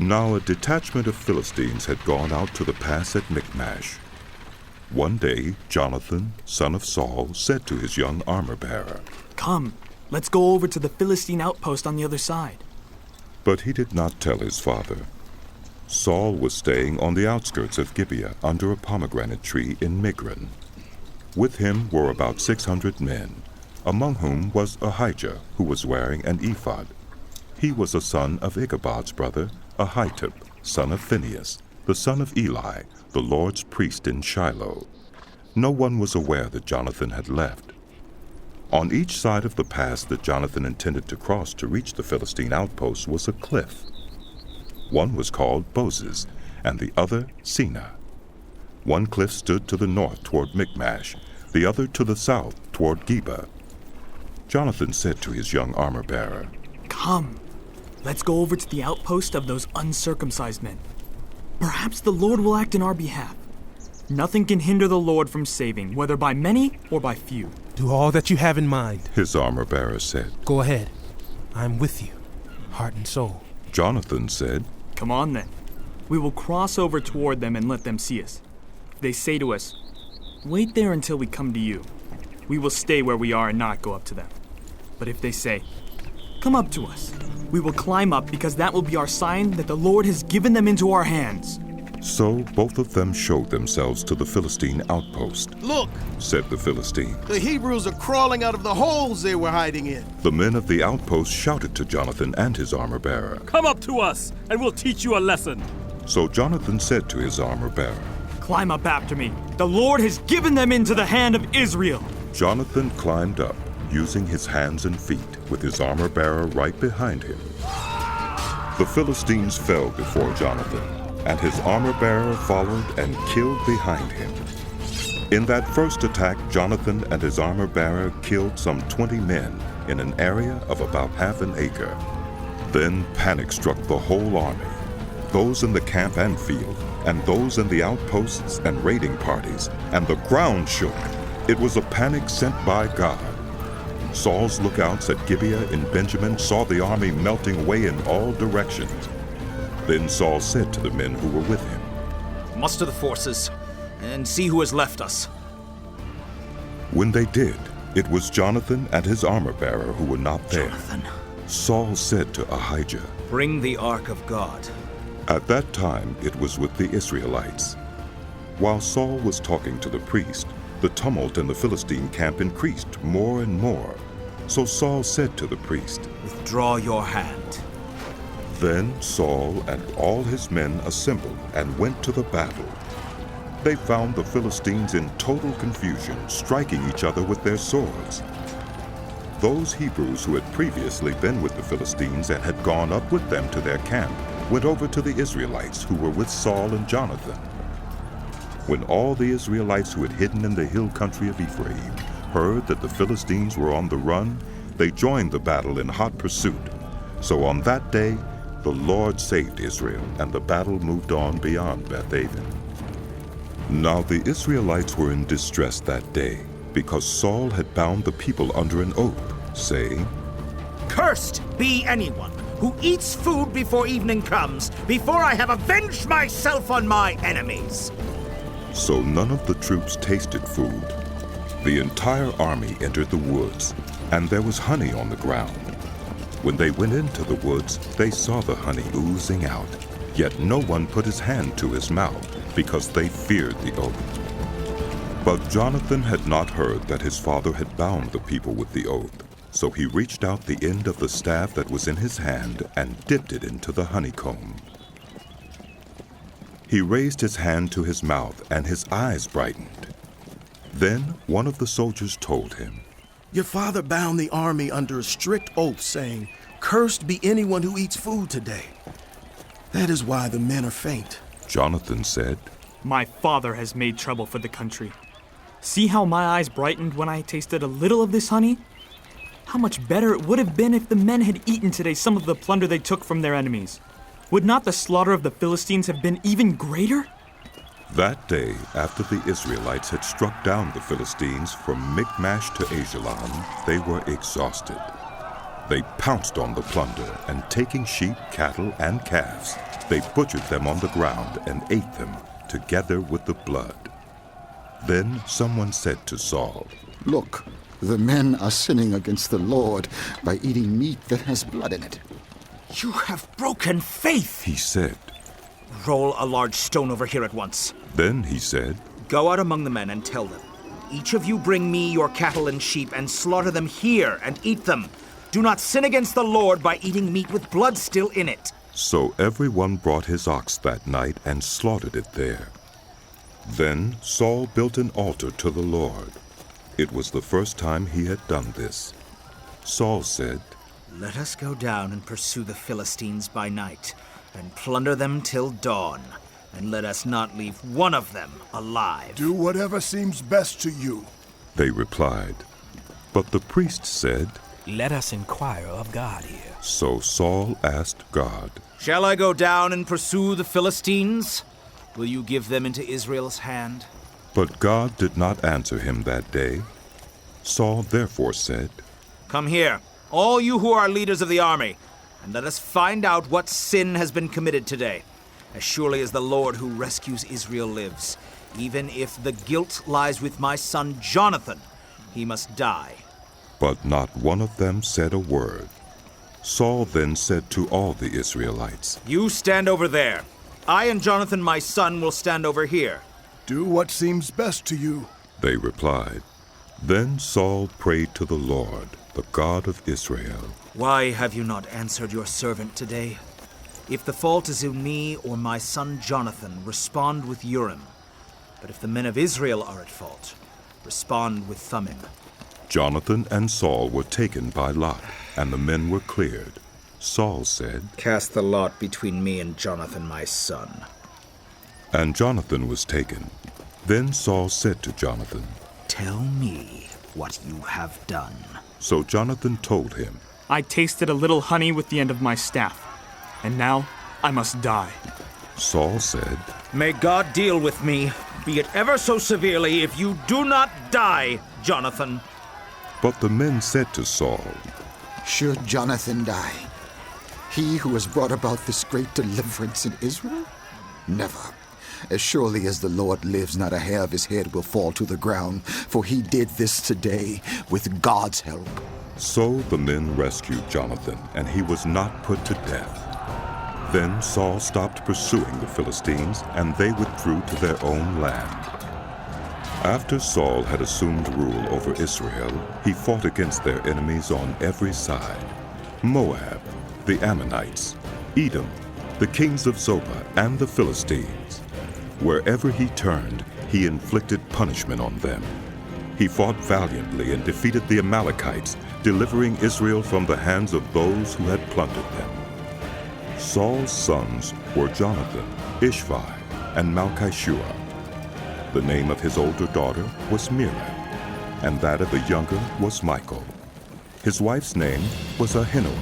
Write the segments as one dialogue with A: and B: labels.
A: Now a detachment of Philistines had gone out to the pass at Michmash. One day, Jonathan, son of Saul, said to his young armor-bearer,
B: "Come, let's go over to the Philistine outpost on the other side."
A: But he did not tell his father. Saul was staying on the outskirts of Gibeah under a pomegranate tree in Migron. With him were about 600 men, among whom was Ahijah, who was wearing an ephod. He was a son of Ichabod's brother, Ahitub, son of Phinehas, the son of Eli, the Lord's priest in Shiloh. No one was aware that Jonathan had left. On each side of the pass that Jonathan intended to cross to reach the Philistine outpost was a cliff. One was called Bozez, and the other Seneh. One cliff stood to the north toward Michmash, the other to the south toward Geba. Jonathan said to his young armor-bearer,
B: "Come, let's go over to the outpost of those uncircumcised men. Perhaps the Lord will act in our behalf. Nothing can hinder the Lord from saving, whether by many or by few."
C: "Do all that you have in mind,"
A: his armor-bearer said.
C: "Go ahead. I'm with you, heart and soul."
A: Jonathan said,
B: "Come on then. We will cross over toward them and let them see us. If they say to us, 'Wait there until we come to you,' we will stay where we are and not go up to them. But if they say, 'Come up to us,' we will climb up, because that will be our sign that the Lord has given them into our hands."
A: So both of them showed themselves to the Philistine outpost.
D: "Look,"
A: said the Philistine.
D: "the Hebrews are crawling out of the holes they were hiding in."
A: The men of the outpost shouted to Jonathan and his armor-bearer,
E: "Come up to us, and we'll teach you a lesson."
A: So Jonathan said to his armor-bearer,
B: "Climb up after me. The Lord has given them into the hand of Israel."
A: Jonathan climbed up, using his hands and feet, with his armor-bearer right behind him. The Philistines fell before Jonathan, and his armor-bearer followed and killed behind him. In that first attack, Jonathan and his armor-bearer killed some 20 men in an area of about half an acre. Then panic struck the whole army, those in the camp and field, and those in the outposts and raiding parties, and the ground shook. It was a panic sent by God. Saul's lookouts at Gibeah in Benjamin saw the army melting away in all directions. Then Saul said to the men who were with him,
F: "Muster the forces and see who has left us."
A: When they did, it was Jonathan and his armor-bearer who were not there.
F: "Jonathan,
A: Saul said to Ahijah,
F: bring the ark of God."
A: At that time it was with the Israelites. While Saul was talking to the priest, the tumult in the Philistine camp increased more and more. So Saul said to the priest,
F: "Withdraw your hand."
A: Then Saul and all his men assembled and went to the battle. They found the Philistines in total confusion, striking each other with their swords. Those Hebrews who had previously been with the Philistines and had gone up with them to their camp went over to the Israelites who were with Saul and Jonathan. When all the Israelites who had hidden in the hill country of Ephraim heard that the Philistines were on the run, they joined the battle in hot pursuit. So on that day, the Lord saved Israel, and the battle moved on beyond Beth-aven. Now the Israelites were in distress that day, because Saul had bound the people under an oath, saying,
G: "Cursed be anyone who eats food before evening comes, before I have avenged myself on my enemies."
A: So none of the troops tasted food. The entire army entered the woods, and there was honey on the ground. When they went into the woods, they saw the honey oozing out, yet no one put his hand to his mouth, because they feared the oath. But Jonathan had not heard that his father had bound the people with the oath, so he reached out the end of the staff that was in his hand and dipped it into the honeycomb. He raised his hand to his mouth, and his eyes brightened. Then one of the soldiers told him,
D: "Your father bound the army under a strict oath, saying, 'Cursed be anyone who eats food today.' That is why the men are faint."
A: Jonathan said,
B: "My father has made trouble for the country. See how my eyes brightened when I tasted a little of this honey? How much better it would have been if the men had eaten today some of the plunder they took from their enemies. Would not the slaughter of the Philistines have been even greater?"
A: That day, after the Israelites had struck down the Philistines from Michmash to Ajalon, they were exhausted. They pounced on the plunder, and taking sheep, cattle, and calves, They butchered them on the ground and ate them, together with the blood. Then someone said to Saul,
H: Look, the men are sinning against the Lord by eating meat that has blood in it.
G: You have broken faith!
A: he said.
G: Roll a large stone over here at once.
A: Then he said,
G: Go out among the men and tell them, each of you bring me your cattle and sheep and slaughter them here and eat them. Do not sin against the Lord by eating meat with blood still in it.
A: So everyone brought his ox that night and slaughtered it there. Then Saul built an altar to the Lord. It was the first time he had done this. Saul said,
G: Let us go down and pursue the Philistines by night, and plunder them till dawn, and let us not leave one of them alive.
I: Do whatever seems best to you.
A: They replied. But the priest said,
C: Let us inquire of God here.
A: So Saul asked God,
G: Shall I go down and pursue the Philistines? Will you give them into Israel's hand?
A: But God did not answer him that day. Saul therefore said,
G: Come here, all you who are leaders of the army, and let us find out what sin has been committed today. As surely as the Lord who rescues Israel lives, even if the guilt lies with my son Jonathan, he must die.
A: But not one of them said a word. Saul then said to all the Israelites,
G: You stand over there. I and Jonathan my son will stand over here.
I: Do what seems best to you.
A: They replied. Then Saul prayed to the Lord, the God of Israel.
G: Why have you not answered your servant today? If the fault is in me or my son Jonathan, respond with Urim. But if the men of Israel are at fault, respond with Thummim.
A: Jonathan and Saul were taken by lot, and the men were cleared. Saul said,
G: Cast the lot between me and Jonathan my son.
A: And Jonathan was taken. Then Saul said to Jonathan,
G: Tell me what you have done.
A: So Jonathan told him,
B: I tasted a little honey with the end of my staff, and now I must die.
A: Saul said,
G: May God deal with me, be it ever so severely, if you do not die, Jonathan.
A: But the men said to Saul,
H: Should Jonathan die? He who has brought about this great deliverance in Israel? Never. As surely as the Lord lives, not a hair of his head will fall to the ground, for he did this today with God's help.
A: So the men rescued Jonathan, and he was not put to death. Then Saul stopped pursuing the Philistines, and they withdrew to their own land. After Saul had assumed rule over Israel, he fought against their enemies on every side: Moab, the Ammonites, Edom, the kings of Zobah, and the Philistines. Wherever he turned, he inflicted punishment on them. He fought valiantly and defeated the Amalekites, delivering Israel from the hands of those who had plundered them. Saul's sons were Jonathan, Ishvi, and Malchishua. The name of his older daughter was Merab, and that of the younger was Michal. His wife's name was Ahinoam,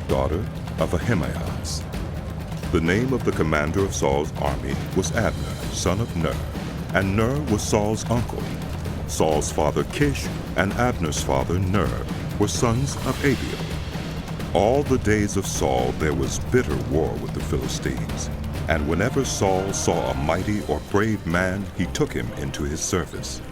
A: daughter of Ahimaaz. The name of the commander of Saul's army was Abner, son of Ner, and Ner was Saul's uncle. Saul's father Kish and Abner's father Ner were sons of Abiel. All the days of Saul there was bitter war with the Philistines, and whenever Saul saw a mighty or brave man, he took him into his service.